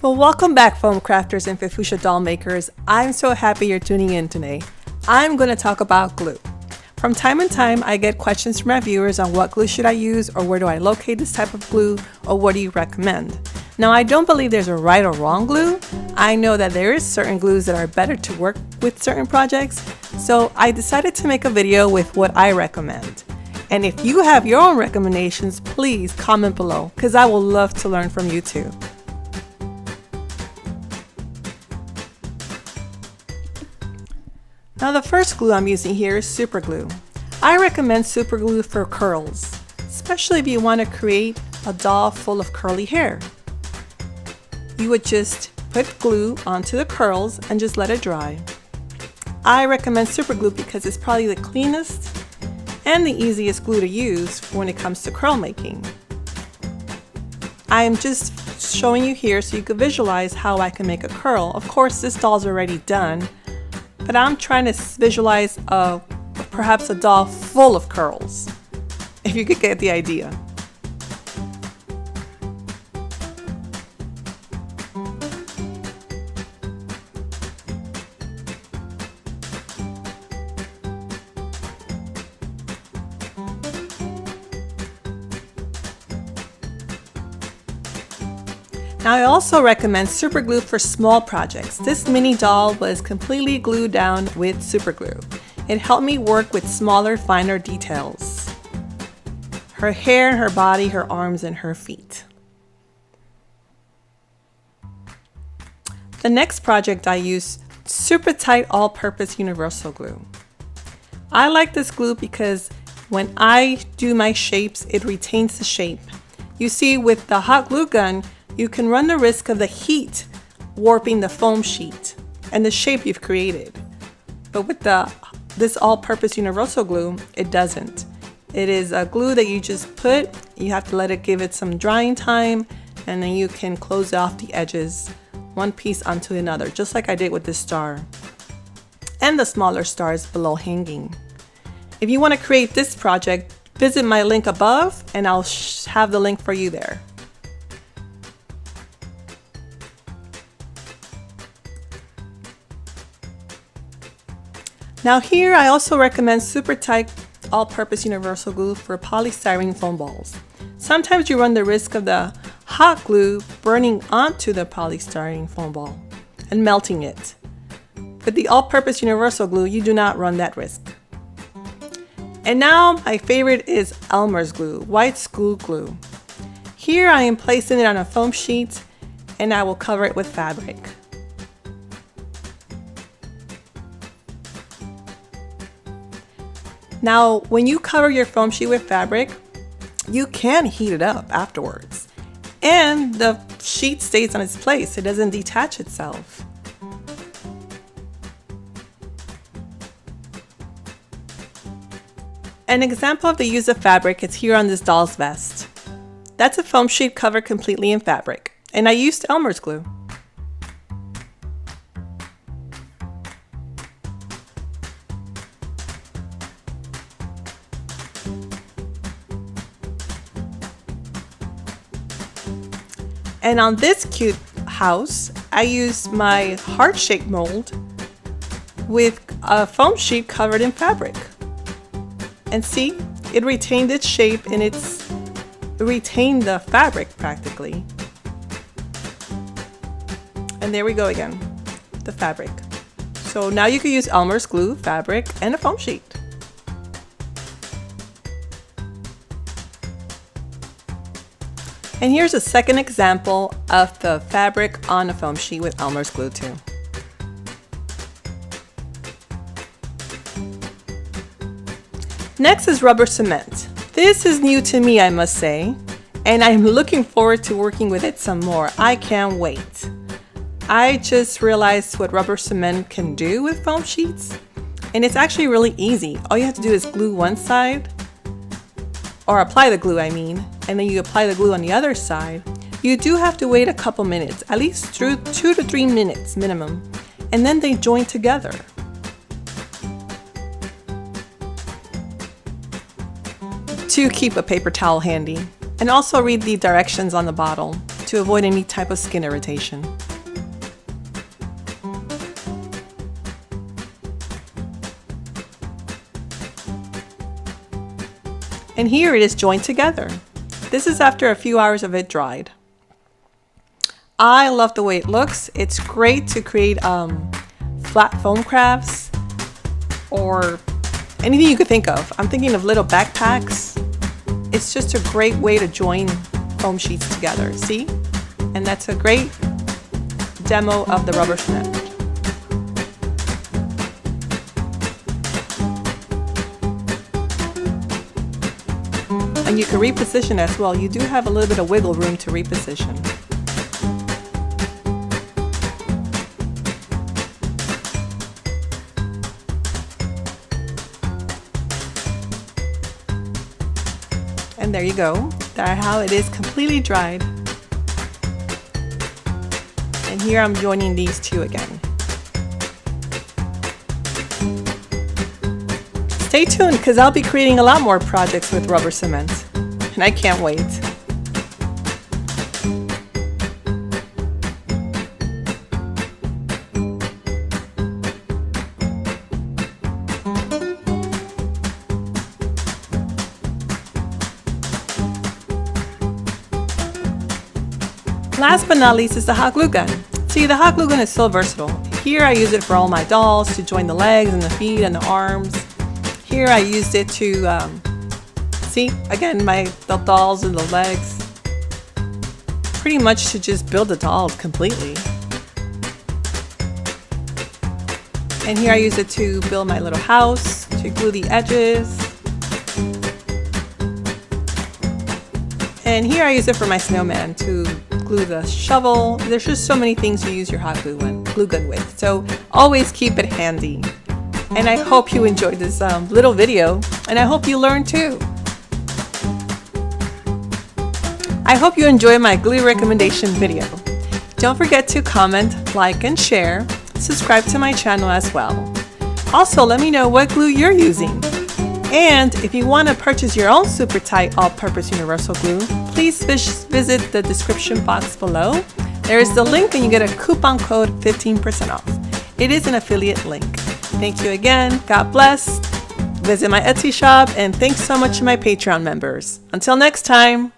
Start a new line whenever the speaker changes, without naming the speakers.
Well, welcome back, foam crafters and fofucha doll makers. I'm so happy you're tuning in today. I'm going to talk about glue. From time to time, I get questions from my viewers on what glue should I use, or where do I locate this type of glue, or what do you recommend? Now, I don't believe there's a right or wrong glue. I know that there is certain glues that are better to work with certain projects, so I decided to make a video with what I recommend. And if you have your own recommendations, please comment below, because I will love to learn from you too. Now, the first glue I'm using here is super glue. I recommend super glue for curls, especially if you want to create a doll full of curly hair. You would just put glue onto the curls and just let it dry. I recommend super glue because it's probably the cleanest and the easiest glue to use when it comes to curl making. I'm just showing you here so you can visualize how I can make a curl. Of course, this doll's already done, but I'm trying to visualize perhaps a doll full of curls, if you could get the idea. Now, I also recommend super glue for small projects. This mini doll was completely glued down with super glue. It helped me work with smaller, finer details. Her hair, her body, her arms, and her feet. The next project I use Supertite all-purpose universal glue. I like this glue because when I do my shapes, it retains the shape. You see, with the hot glue gun, you can run the risk of the heat warping the foam sheet and the shape you've created. But with this all-purpose universal glue, it doesn't. It is a glue that you just put, you have to let it give it some drying time, and then you can close off the edges one piece onto another, just like I did with this star and the smaller stars below hanging. If you want to create this project, visit my link above and I'll have the link for you there. Now here, I also recommend Supertite all-purpose universal glue for polystyrene foam balls. Sometimes you run the risk of the hot glue burning onto the polystyrene foam ball and melting it. With the all-purpose universal glue, you do not run that risk. And now my favorite is Elmer's glue, white school glue. Here I am placing it on a foam sheet and I will cover it with fabric. Now, when you cover your foam sheet with fabric, you can heat it up afterwards. And the sheet stays on its place. It doesn't detach itself. An example of the use of fabric is here on this doll's vest. That's a foam sheet covered completely in fabric. And I used Elmer's glue. And on this cute house, I used my heart-shaped mold with a foam sheet covered in fabric. And see, it retained its shape and it retained the fabric practically. And there we go again, the fabric. So now you can use Elmer's glue, fabric, and a foam sheet. And here's a second example of the fabric on a foam sheet with Elmer's glue too. Next is rubber cement. This is new to me, I must say, and I'm looking forward to working with it some more. I can't wait. I just realized what rubber cement can do with foam sheets, and it's actually really easy. All you have to do is glue one side, or apply the glue, I mean, and then you apply the glue on the other side. You do have to wait a couple minutes, at least 2 to 3 minutes minimum, and then they join together. To keep a paper towel handy, and also read the directions on the bottle. to avoid any type of skin irritation. And here it is joined together. This is after a few hours of it dried. I love the way it looks. It's great to create flat foam crafts or anything you could think of. I'm thinking of little backpacks. It's just a great way to join foam sheets together, see? And that's a great demo of the rubber cement. And you can reposition as well. You do have a little bit of wiggle room to reposition. And there you go. That's how it is completely dried. And here I'm joining these two again. Stay tuned because I'll be creating a lot more projects with rubber cement. And I can't wait. Last but not least is the hot glue gun. See, the hot glue gun is so versatile. Here I use it for all my dolls to join the legs and the feet and the arms. Here I used it to, see, again, the dolls and the legs. Pretty much to just build the dolls completely. And here I use it to build my little house, to glue the edges. And here I use it for my snowman to glue the shovel. There's just so many things you use your hot glue gun with. So always keep it handy. And I hope you enjoyed this little video, and I hope you learned too. I hope you enjoyed my glue recommendation video. Don't forget to comment, like, and share. Subscribe to my channel as well. Also, let me know what glue you're using. And if you want to purchase your own Supertite all-purpose universal glue, please visit the description box below. There is the link and you get a coupon code 15% off. It is an affiliate link. Thank you again. God bless. Visit my Etsy shop, and thanks so much to my Patreon members. Until next time.